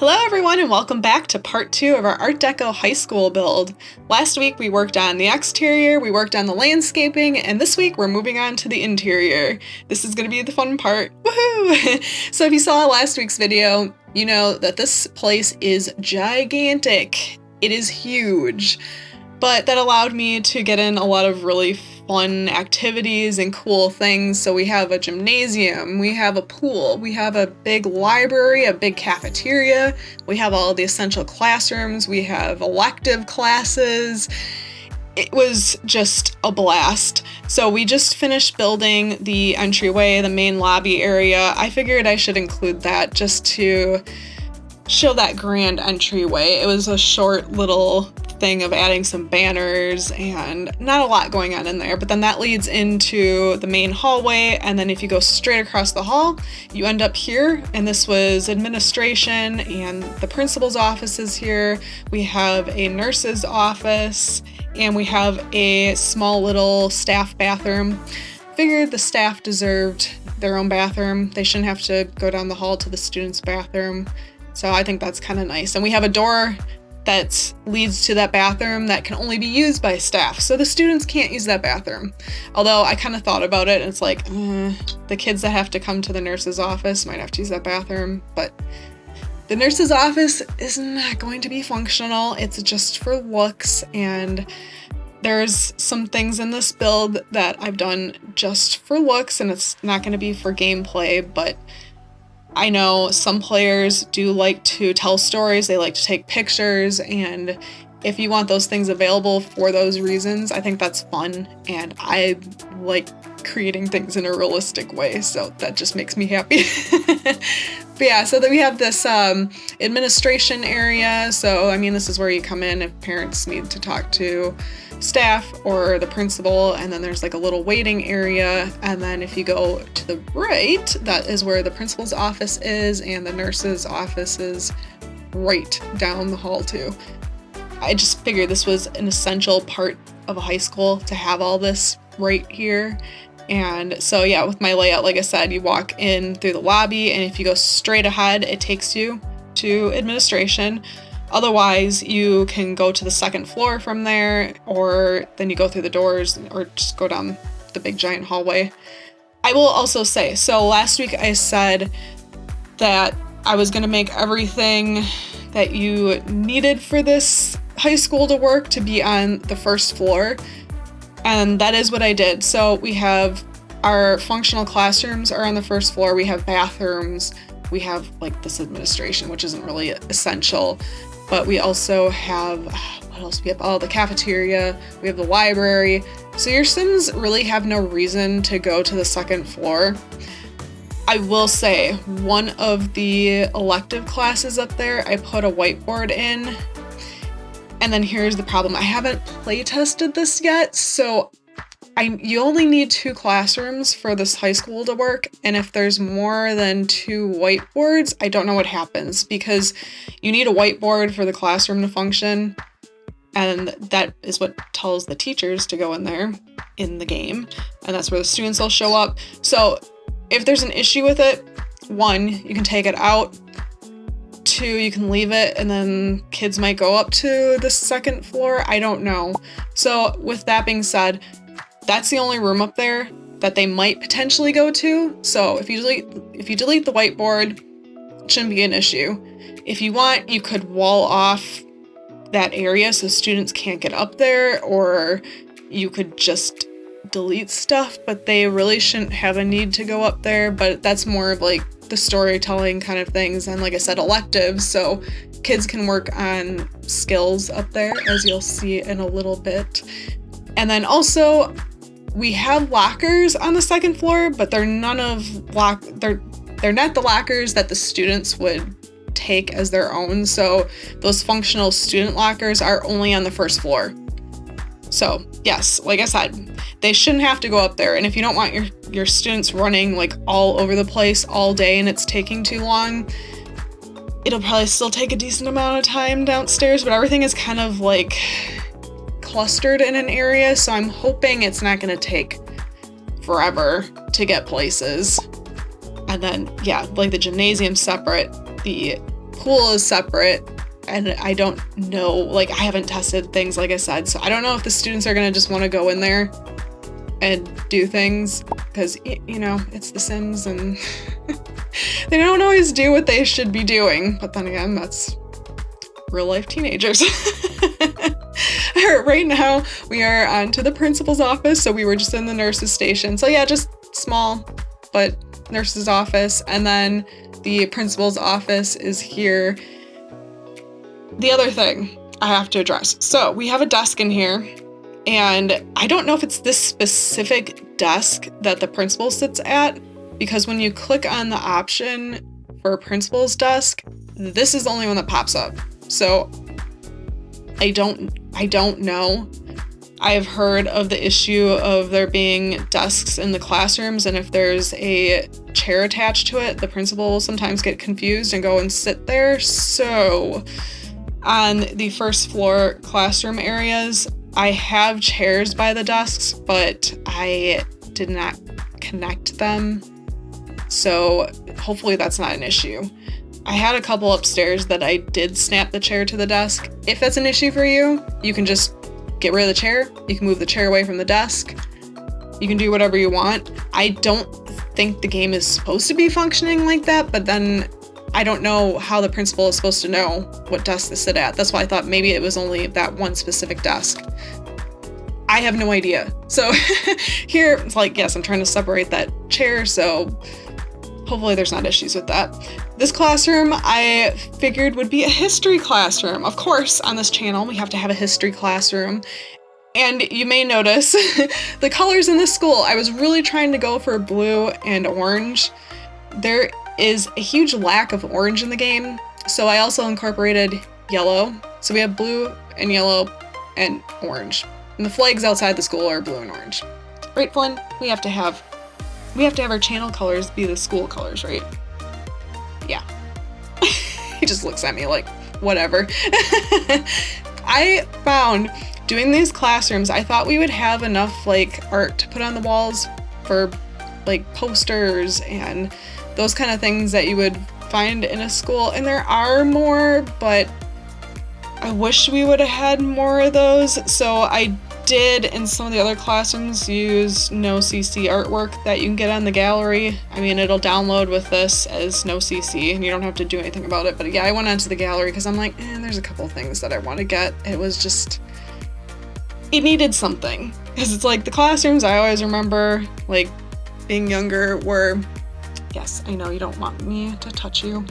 Hello everyone and welcome back to part 2 of our Art Deco High School build. Last week we worked on the exterior, we worked on the landscaping, and this week we're moving on to the interior. This is going to be the fun part. Woohoo! So if you saw last week's video, you know that this place is gigantic. It is huge. But that allowed me to get in a lot of really fun activities and cool things. So we have a gymnasium, we have a pool, we have a big library, a big cafeteria, we have all the essential classrooms, we have elective classes. It was just a blast. So we just finished building the entryway, the main lobby area. I figured I should include that just to show that grand entryway. It was a short little thing of adding some banners and not a lot going on in there, but then that leads into the main hallway, and then if you go straight across the hall you end up here, and this was administration and the principal's office is here. We have a nurse's office and we have a small little staff bathroom. Figured the staff deserved their own bathroom. They shouldn't have to go down the hall to the students' bathroom. So I think that's kind of nice. And we have a door that leads to that bathroom that can only be used by staff. So the students can't use that bathroom. Although I kind of thought about it and it's like, the kids that have to come to the nurse's office might have to use that bathroom. But the nurse's office is not going to be functional. It's just for looks, and there's some things in this build that I've done just for looks, and it's not going to be for gameplay, but I know some players do like to tell stories, they like to take pictures, and if you want those things available for those reasons, I think that's fun, and I like creating things in a realistic way, so that just makes me happy. But yeah, so then we have this administration area, so I mean this is where you come in if parents need to talk to staff or the principal, and then there's like a little waiting area, and then if you go to the right, that is where the principal's office is, and the nurse's office is right down the hall too. I just figured this was an essential part of a high school to have all this right here. And so yeah, with my layout, like I said, you walk in through the lobby, and if you go straight ahead, it takes you to administration. Otherwise, you can go to the second floor from there, or then you go through the doors, or just go down the big giant hallway. I will also say, so last week I said that I was going to make everything that you needed for this high school to work to be on the first floor, and that is what I did. So we have our functional classrooms are on the first floor, we have bathrooms, we have like this administration, which isn't really essential. But we also have, what else? We have the cafeteria, we have the library. So your Sims really have no reason to go to the second floor. I will say, one of the elective classes up there, I put a whiteboard in. And then here's the problem. I haven't play tested this yet, so you only need 2 classrooms for this high school to work, and if there's more than 2 whiteboards, I don't know what happens, because you need a whiteboard for the classroom to function, and that is what tells the teachers to go in there in the game, and that's where the students will show up. So if there's an issue with it, 1, you can take it out, 2, you can leave it, and then kids might go up to the second floor. I don't know. So with that being said, that's the only room up there that they might potentially go to. So if you delete the whiteboard, it shouldn't be an issue. If you want, you could wall off that area so students can't get up there, or you could just delete stuff, but they really shouldn't have a need to go up there. But that's more of like the storytelling kind of things, and like I said, electives, so kids can work on skills up there, as you'll see in a little bit. And then also, we have lockers on the second floor, but they're not the lockers that the students would take as their own. So those functional student lockers are only on the first floor. So yes, like I said, they shouldn't have to go up there. And if you don't want your students running like all over the place all day and it's taking too long, it'll probably still take a decent amount of time downstairs, but everything is kind of like clustered in an area, so I'm hoping it's not going to take forever to get places. And then yeah, like the gymnasium separate, the pool is separate, and I don't know, like, I haven't tested things, like I said, so I don't know if the students are gonna just want to go in there and do things, because, you know, it's The Sims, and they don't always do what they should be doing, but then again, that's real life teenagers. Right now, we are on to the principal's office, so we were just in the nurse's station, so yeah, just small, but nurse's office, and then the principal's office is here. The other thing I have to address. So we have a desk in here, and I don't know if it's this specific desk that the principal sits at, because when you click on the option for a principal's desk, this is the only one that pops up. So I don't know. I've heard of the issue of there being desks in the classrooms, and if there's a chair attached to it, the principal will sometimes get confused and go and sit there. So on the first floor classroom areas, I have chairs by the desks, but I did not connect them. So hopefully that's not an issue. I had a couple upstairs that I did snap the chair to the desk. If that's an issue for you, you can just get rid of the chair. You can move the chair away from the desk. You can do whatever you want. I don't think the game is supposed to be functioning like that, but then I don't know how the principal is supposed to know what desk to sit at. That's why I thought maybe it was only that one specific desk. I have no idea. So here, it's like, yes, I'm trying to separate that chair, so hopefully there's not issues with that. This classroom I figured would be a history classroom. Of course, on this channel, we have to have a history classroom. And you may notice the colors in this school. I was really trying to go for blue and orange. There is a huge lack of orange in the game, so I also incorporated yellow. So we have blue and yellow and orange. And the flags outside the school are blue and orange. Right, Flynn? We have to have our channel colors be the school colors, right? Yeah. He just looks at me like, whatever. I found doing these classrooms, I thought we would have enough like art to put on the walls for like posters and those kind of things that you would find in a school. And there are more, but I wish we would have had more of those. So I did in some of the other classrooms use no CC artwork that you can get on the gallery. I mean, it'll download with this as no CC and you don't have to do anything about it. But yeah, I went onto the gallery because I'm like, there's a couple things that I want to get. It was just, it needed something. Because it's like the classrooms I always remember, like being younger, were, yes, I know you don't want me to touch you.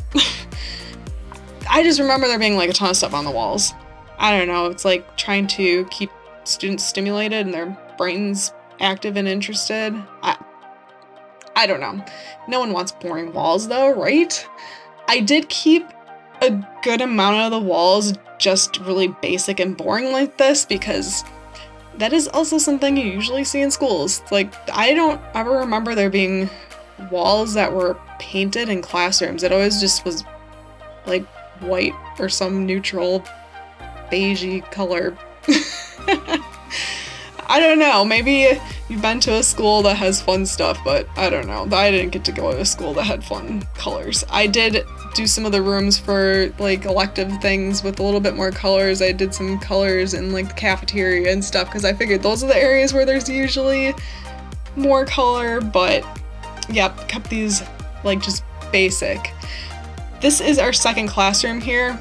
I just remember there being like a ton of stuff on the walls. I don't know, it's like trying to keep students stimulated and their brains active and interested. I don't know. No one wants boring walls though, right? I did keep a good amount of the walls just really basic and boring like this because that is also something you usually see in schools. Like, I don't ever remember there being walls that were painted in classrooms. It always just was like white or some neutral beigey color. I don't know, maybe you've been to a school that has fun stuff, but I don't know. I didn't get to go to a school that had fun colors. I did do some of the rooms for like elective things with a little bit more colors. I did some colors in like the cafeteria and stuff because I figured those are the areas where there's usually more color, but yep, kept these like just basic. This is our second classroom here,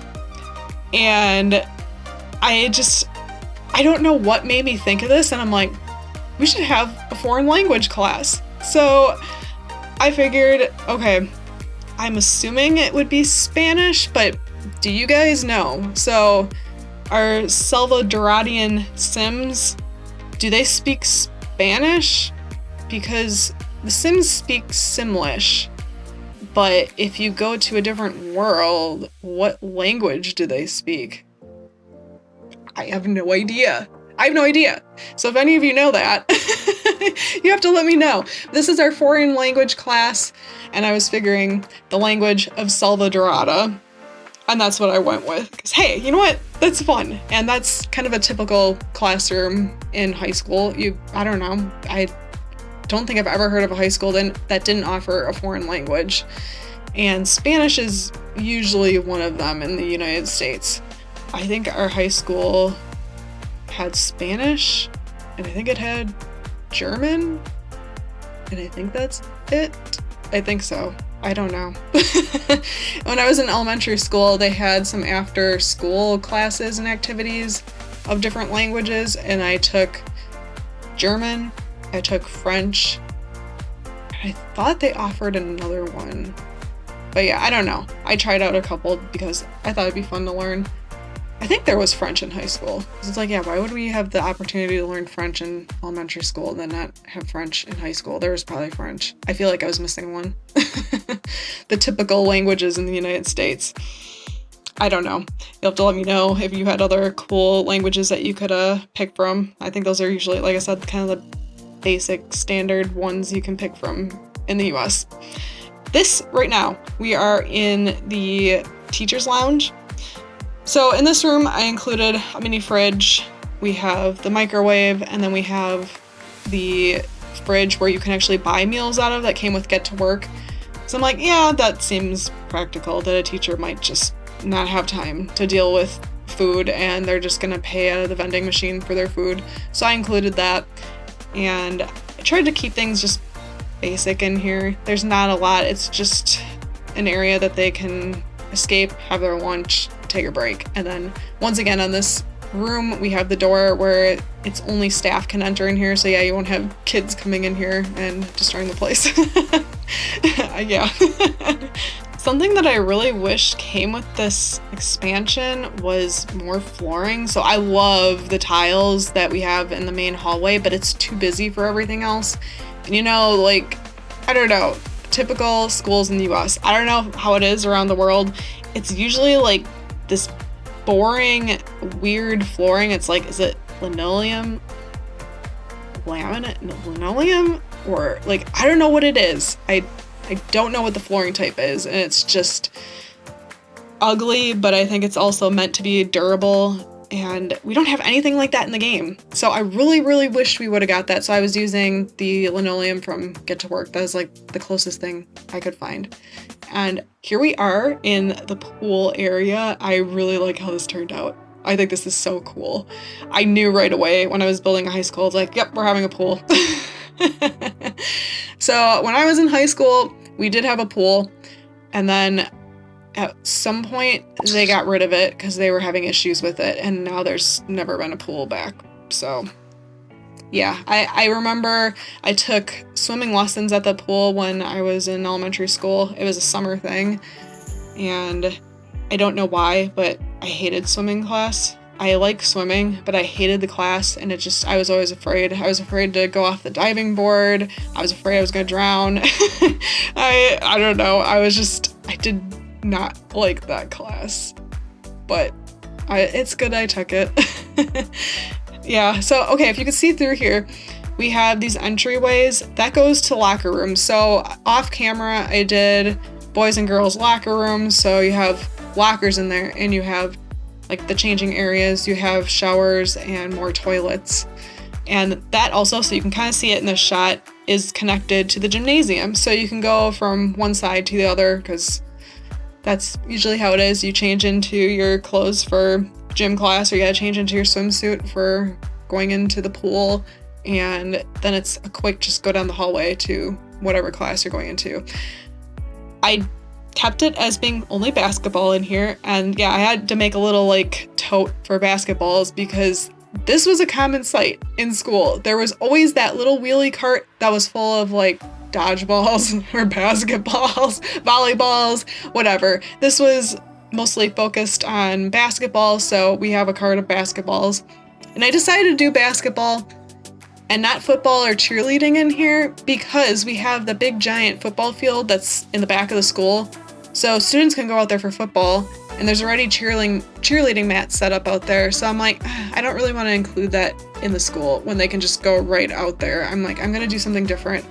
and I don't know what made me think of this, and I'm like, we should have a foreign language class. So I figured, okay, I'm assuming it would be Spanish, but do you guys know? So our Salvadoranian Sims, do they speak Spanish? Because the Sims speak Simlish, but if you go to a different world, what language do they speak? I have no idea. So if any of you know that, you have to let me know. This is our foreign language class, and I was figuring the language of Salvadorada, and that's what I went with. Because hey, you know what? That's fun, and that's kind of a typical classroom in high school. I don't know. I don't think I've ever heard of a high school that didn't offer a foreign language. and Spanish is usually one of them in the United States. I think our high school had Spanish, and I think it had German, and I think that's it. I think so. I don't know. When I was in elementary school, they had some after school classes and activities of different languages, and I took German, I took French, and I thought they offered another one. But yeah, I don't know. I tried out a couple because I thought it'd be fun to learn. I think there was French in high school. It's like, yeah, why would we have the opportunity to learn French in elementary school and then not have French in high school? There was probably French. I feel like I was missing one. The typical languages in the United States. I don't know. You'll have to let me know if you had other cool languages that you could pick from. I think those are usually, like I said, kind of the basic standard ones you can pick from in the US. This, right now, we are in the teacher's lounge. So in this room, I included a mini fridge, we have the microwave, and then we have the fridge where you can actually buy meals out of that came with Get to Work. So I'm like, yeah, that seems practical, that a teacher might just not have time to deal with food and they're just gonna pay out of the vending machine for their food. So I included that, and I tried to keep things just basic in here. There's not a lot, it's just an area that they can escape, have their lunch, take a break. And then once again on this room we have the door where it's only staff can enter in here, so yeah, you won't have kids coming in here and destroying the place. Yeah. Something that I really wish came with this expansion was more flooring. So I love the tiles that we have in the main hallway, but it's too busy for everything else. And you know, like, I don't know, typical schools in the US, I don't know how it is around the world, it's usually like this boring, weird flooring. It's like, is it linoleum? Laminate? No, linoleum? Or like, I don't know what it is. I don't know what the flooring type is, and it's just ugly, but I think it's also meant to be durable, and we don't have anything like that in the game. So I really, really wish we would have got that. So I was using the linoleum from Get to Work. That was like the closest thing I could find. And here we are in the pool area. I really like how this turned out. I think this is so cool. I knew right away when I was building a high school, it's like, yep, we're having a pool. So when I was in high school, we did have a pool, and then at some point they got rid of it because they were having issues with it, and now there's never been a pool back. So yeah, I remember I took swimming lessons at the pool when I was in elementary school. It was a summer thing, and I don't know why, but I hated swimming class. I like swimming, but I hated the class, and I was always afraid. I was afraid to go off the diving board. I was afraid I was gonna drown. I don't know. I did not like that class, but it's good I took it. Yeah, so okay, if you can see through here, we have these entryways that goes to locker rooms. So off camera, I did boys and girls locker rooms. So you have lockers in there, and you have like the changing areas, you have showers and more toilets. And that also, so you can kind of see it in the shot, is connected to the gymnasium. So you can go from one side to the other, because that's usually how it is. You change into your clothes for gym class, or you gotta change into your swimsuit for going into the pool, and then it's a quick just go down the hallway to whatever class you're going into. I kept it as being only basketball in here, and yeah, I had to make a little like tote for basketballs because this was a common sight in school. There was always that little wheelie cart that was full of like dodgeballs or basketballs, volleyballs, whatever. This was mostly focused on basketball, so we have a cart of basketballs. And I decided to do basketball and not football or cheerleading in here because we have the big giant football field that's in the back of the school. So students can go out there for football, and there's already cheerleading mats set up out there. So I'm like, I don't really want to include that in the school when they can just go right out there. I'm like, I'm gonna do something different.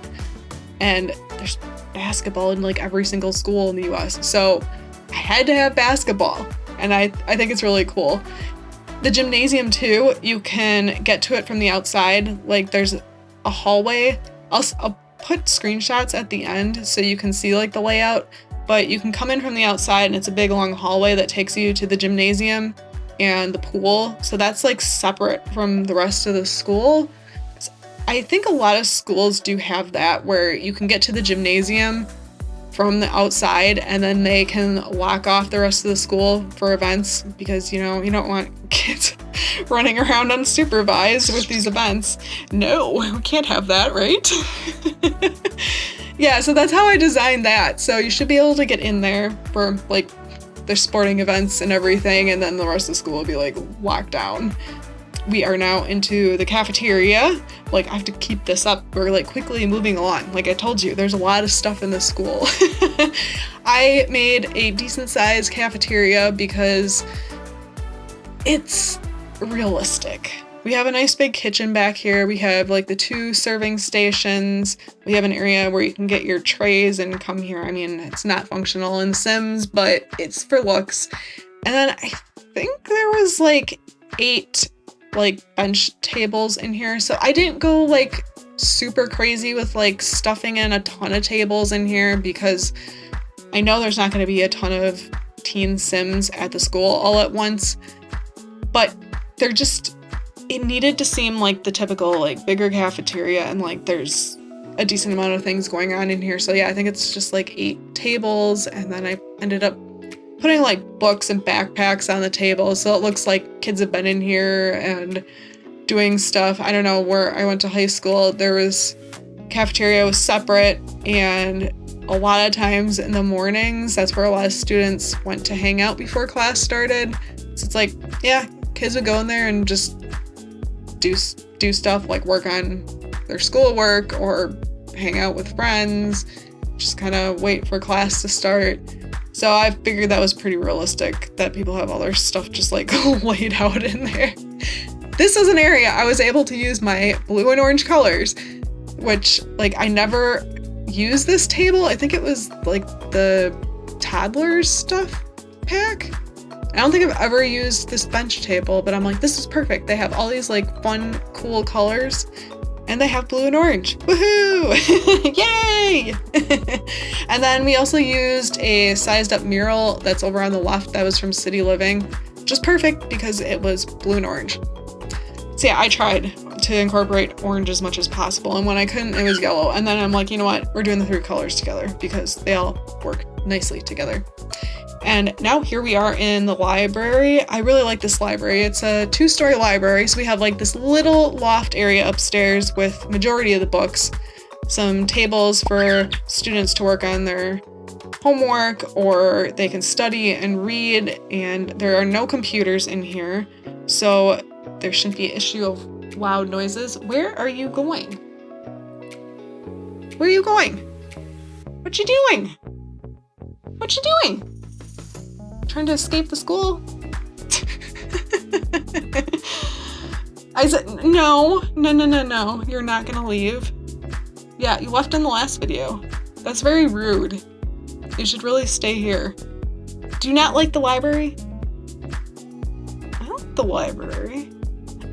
And there's basketball in like every single school in the US. So I had to have basketball, and I think it's really cool. The gymnasium too, you can get to it from the outside. Like there's a hallway. I'll put screenshots at the end so you can see like the layout, but you can come in from the outside and it's a big long hallway that takes you to the gymnasium and the pool. So that's like separate from the rest of the school. I think a lot of schools do have that where you can get to the gymnasium from the outside and then they can lock off the rest of the school for events because, you know, you don't want kids running around unsupervised with these events. No, we can't have that, right? Yeah, so that's how I designed that. So you should be able to get in there for like their sporting events and everything, and then the rest of the school will be like locked down. We are now into the cafeteria. Like, I have to keep this up. We're like quickly moving along. Like I told you, there's a lot of stuff in this school. I made a decent sized cafeteria because it's realistic. We have a nice big kitchen back here. We have like the 2 serving stations. We have an area where you can get your trays and come here. I mean, it's not functional in Sims, but it's for looks. And then I think there was like 8 like bench tables in here. So I didn't go like super crazy with like stuffing in a ton of tables in here because I know there's not going to be a ton of teen Sims at the school all at once, but they're just, it needed to seem like the typical like bigger cafeteria and like there's a decent amount of things going on in here. So yeah, I think it's just like 8 tables, and then I ended up putting like books and backpacks on the table so it looks like kids have been in here and doing stuff. I don't know, where I went to high school, there was cafeteria was separate, and a lot of times in the mornings that's where a lot of students went to hang out before class started. So it's like, yeah, kids would go in there and just do stuff like work on their schoolwork or hang out with friends, just kind of wait for class to start. So I figured that was pretty realistic that people have all their stuff just like laid out in there. This is an area I was able to use my blue and orange colors, which like I never used this table. I think it was like the toddlers stuff pack. I don't think I've ever used this bench table, but I'm like, this is perfect. They have all these like fun, cool colors, and they have blue and orange. Woohoo! Yay! And then we also used a sized up mural that's over on the left that was from City Living, which is perfect because it was blue and orange. So yeah, I tried to incorporate orange as much as possible, and when I couldn't, it was yellow. And then I'm like, you know what? We're doing the 3 colors together because they all work nicely together. And now here we are in the library. I really like this library. It's a 2-story library, so we have like this little loft area upstairs with majority of the books, some tables for students to work on their homework or they can study and read, and there are no computers in here, so there shouldn't be an issue of loud noises. Where are you going? Where are you going? What you doing? What you doing? Trying to escape the school? I said, no, you're not gonna leave. Yeah, you left in the last video. That's very rude. You should really stay here. Do you not like the library? I like the library.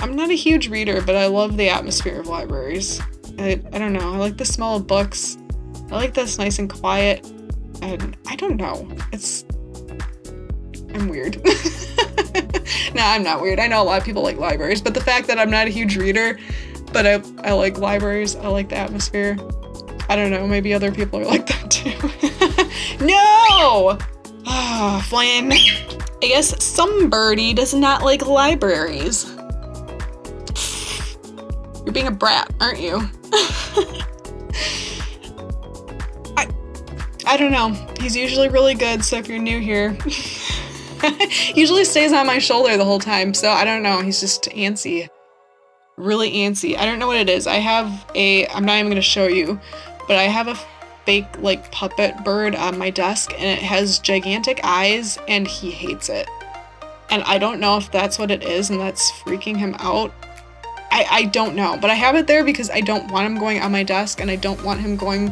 I'm not a huge reader, but I love the atmosphere of libraries. I don't know, I like the smell of books. I like that it's nice and quiet. And I don't know, I'm weird. No, I'm not weird. I know a lot of people like libraries, but the fact that I'm not a huge reader, but I like libraries, I like the atmosphere. I don't know, maybe other people are like that too. No! Ah, Flynn. I guess some birdie does not like libraries. You're being a brat, aren't you? I don't know. He's usually really good, so if you're new here, he usually stays on my shoulder the whole time, so I don't know. He's just antsy. Really antsy. I don't know what it is. I'm not even going to show you, but I have a fake, like, puppet bird on my desk, and it has gigantic eyes, and he hates it. And I don't know if that's what it is, and that's freaking him out. I don't know, but I have it there because I don't want him going on my desk, and I don't want him going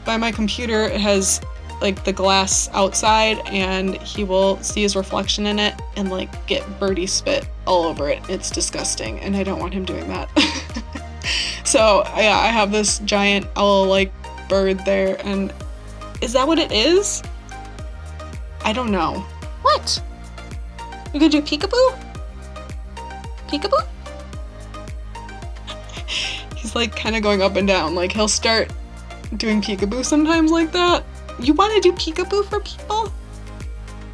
by my computer. It has like the glass outside, and he will see his reflection in it and like get birdie spit all over it. It's disgusting, and I don't want him doing that. So yeah, I have this giant owl like bird there, and is that what it is? I don't know. What? You gonna do peekaboo? Peekaboo? He's like kind of going up and down. Like he'll start doing peekaboo sometimes like that. You want to do peekaboo for people?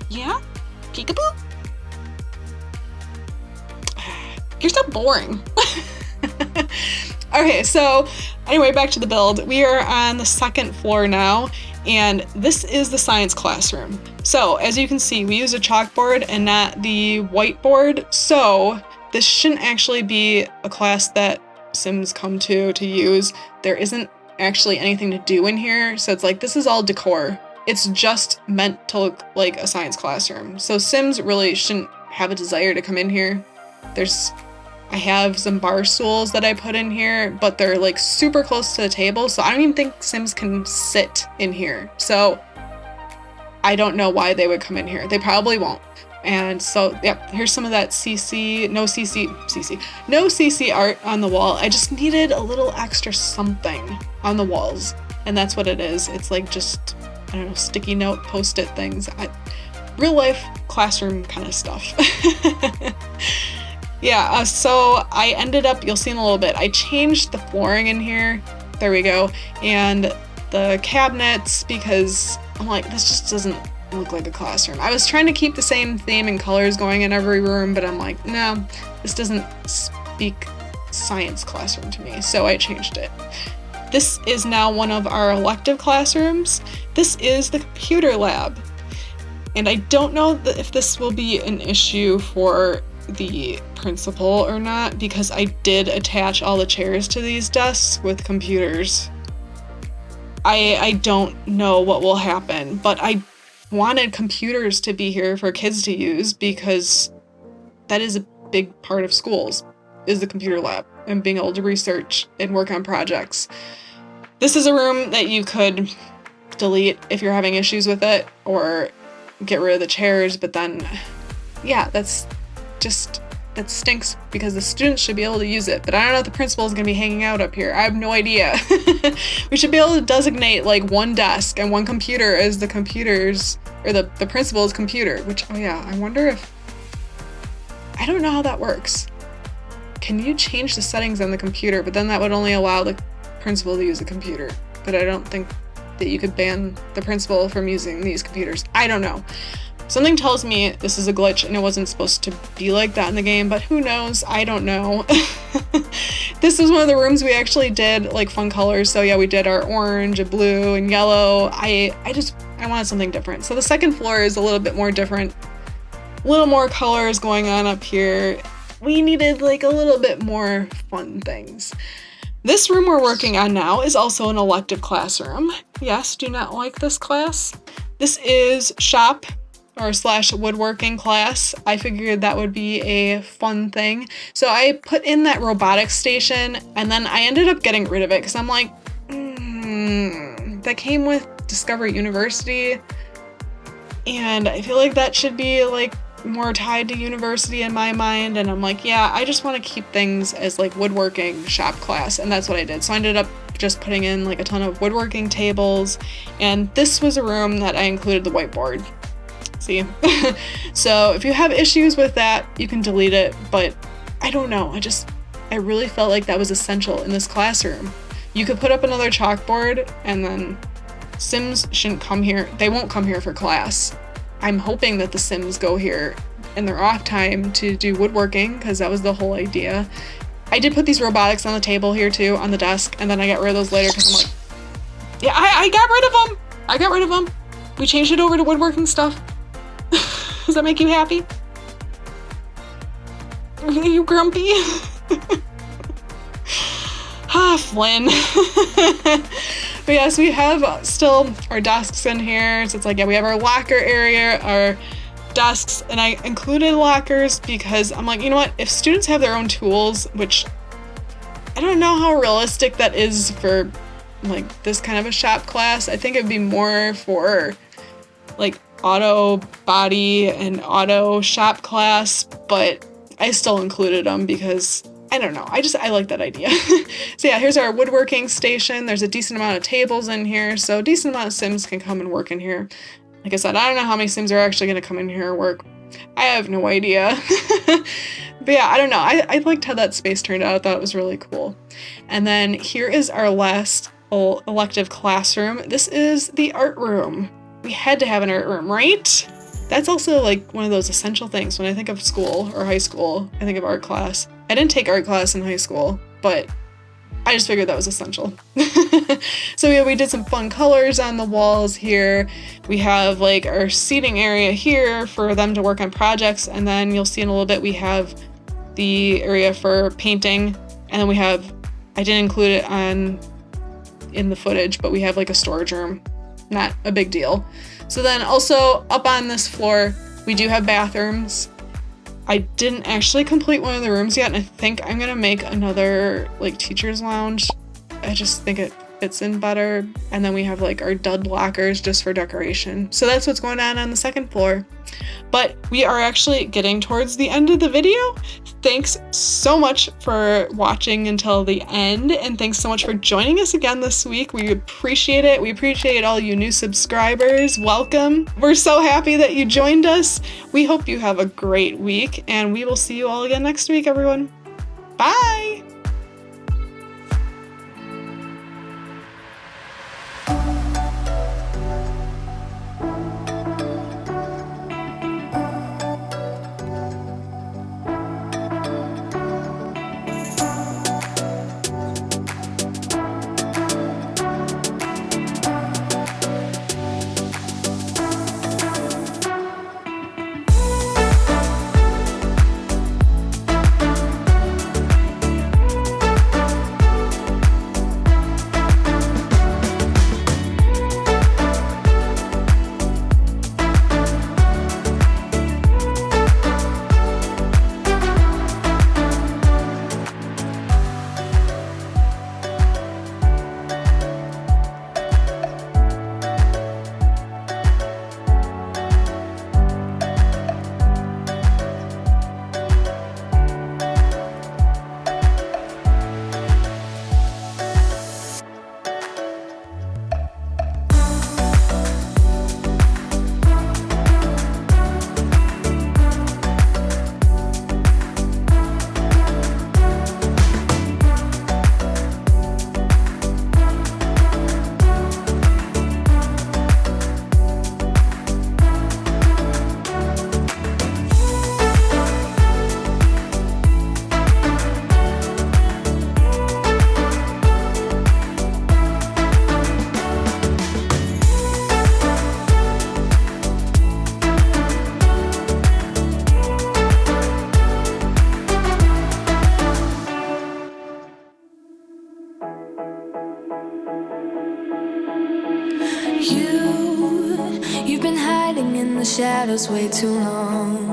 Yeah? Peekaboo? You're so boring. Okay, so anyway, back to the build. We are on the second floor now, and this is the science classroom. So as you can see, we use a chalkboard and not the whiteboard. So this shouldn't actually be a class that Sims come to use. There isn't actually anything to do in here. So it's like, this is all decor. It's just meant to look like a science classroom. So Sims really shouldn't have a desire to come in here. I have some bar stools that I put in here, but they're like super close to the table, so I don't even think Sims can sit in here. So I don't know why they would come in here. They probably won't. And so, yep, here's some of that no CC art on the wall. I just needed a little extra something on the walls, and that's what it is. It's like just, I don't know, sticky note, post-it things. Real life classroom kind of stuff. Yeah, so I ended up, you'll see in a little bit, I changed the flooring in here. There we go. And the cabinets, because I'm like, this just doesn't look like a classroom. I was trying to keep the same theme and colors going in every room, but I'm like, no, this doesn't speak science classroom to me. So I changed it. This is now one of our elective classrooms. This is the computer lab. And I don't know if this will be an issue for the principal or not, because I did attach all the chairs to these desks with computers. I don't know what will happen, but I wanted computers to be here for kids to use, because that is a big part of schools, is the computer lab and being able to research and work on projects. This is a room that you could delete if you're having issues with it, or get rid of the chairs, but then, yeah, that stinks, because the students should be able to use it, but I don't know if the principal is going to be hanging out up here. I have no idea. We should be able to designate like one desk and one computer as the computers, or the principal's computer, which, oh yeah, I wonder if, I don't know how that works. Can you change the settings on the computer, but then that would only allow the principal to use the computer, but I don't think that you could ban the principal from using these computers. I don't know. Something tells me this is a glitch and it wasn't supposed to be like that in the game, but who knows? I don't know. This is one of the rooms we actually did like fun colors. So yeah, we did our orange and blue and yellow. I wanted something different. So the second floor is a little bit more different. A little more colors going on up here. We needed like a little bit more fun things. This room we're working on now is also an elective classroom. Yes, do not like this class. This is shop / woodworking class. I figured that would be a fun thing. So I put in that robotics station, and then I ended up getting rid of it because I'm like, that came with Discovery University, and I feel like that should be like more tied to university in my mind. And I'm like, yeah, I just want to keep things as like woodworking shop class, and that's what I did. So I ended up just putting in like a ton of woodworking tables, and this was a room that I included the whiteboard. See? So if you have issues with that, you can delete it, but I don't know. I really felt like that was essential in this classroom. You could put up another chalkboard, and then Sims shouldn't come here. They won't come here for class. I'm hoping that the Sims go here in their off time to do woodworking, because that was the whole idea. I did put these robotics on the table here too, on the desk, and then I got rid of those later because I'm like, yeah, I got rid of them. I got rid of them. We changed it over to woodworking stuff. Does that make you happy? Are you grumpy? Flynn. But yes, we have still our desks in here. So it's like, yeah, we have our locker area, our desks, and I included lockers because I'm like, you know what? If students have their own tools, which I don't know how realistic that is for like this kind of a shop class. I think it'd be more for like auto body and auto shop class, but I still included them because I don't know. I like that idea. So yeah, here's our woodworking station. There's a decent amount of tables in here, so a decent amount of Sims can come and work in here. Like I said, I don't know how many Sims are actually going to come in here and work. I have no idea. But yeah, I don't know. I liked how that space turned out. I thought it was really cool. And then here is our last elective classroom. This is the art room. We had to have an art room, right? That's also like one of those essential things. When I think of school or high school, I think of art class. I didn't take art class in high school, but I just figured that was essential. So yeah, we did some fun colors on the walls here. We have like our seating area here for them to work on projects. And then you'll see in a little bit, we have the area for painting. And then we have, I didn't include it in the footage, but we have like a storage room. Not a big deal. So then also up on this floor, we do have bathrooms. I didn't actually complete one of the rooms yet, and I think I'm gonna make another like teacher's lounge. I just think it fits in better. And then we have like our dud lockers just for decoration. So that's what's going on the second floor. But we are actually getting towards the end of the video. Thanks so much for watching until the end, and thanks so much for joining us again this week. We appreciate it. We appreciate all you new subscribers. Welcome. We're so happy that you joined us. We hope you have a great week, and we will see you all again next week, everyone. Bye! You've been hiding in the shadows way too long.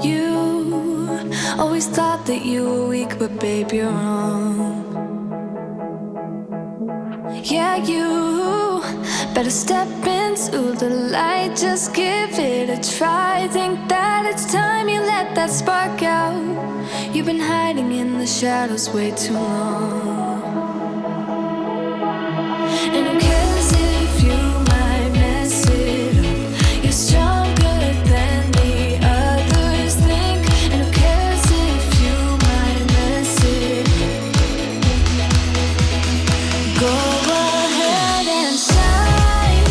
You always thought that you were weak, but babe, you're wrong. Yeah, you better step into the light, just give it a try. Think that it's time you let that spark out. You've been hiding in the shadows way too long. And who cares if you might mess it up? You're stronger than the others think. And who cares if you might mess it up? Go ahead and shine,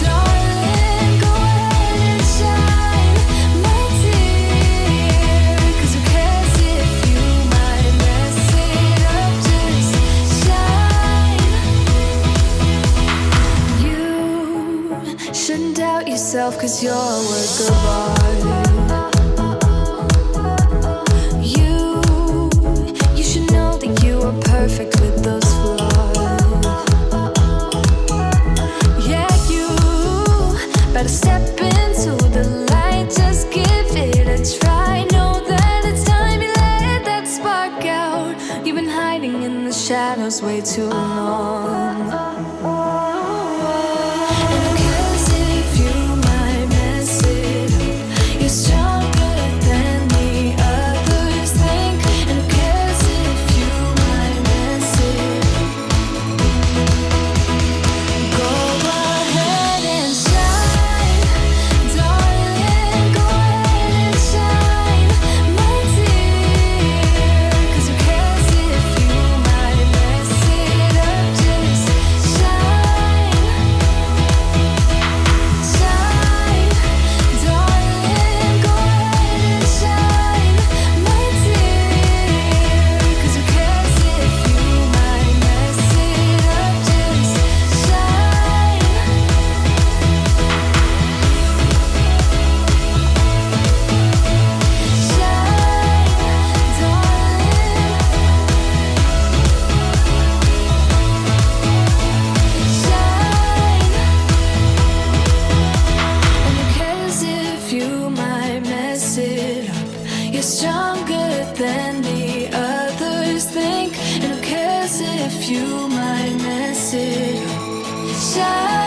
darling. Go ahead and shine, my dear. 'Cause who cares if you might mess it up? Just shine. You shouldn't doubt yourself, 'cause you're a work of art. You should know that you are perfect with those flaws. Yeah, you better step into the light, just give it a try. Know that it's time you let that spark out. You've been hiding in the shadows way too long. And who cares if you might mess it up? You're stronger than the others think. And who cares if you might mess it up? Go you might miss it. Shine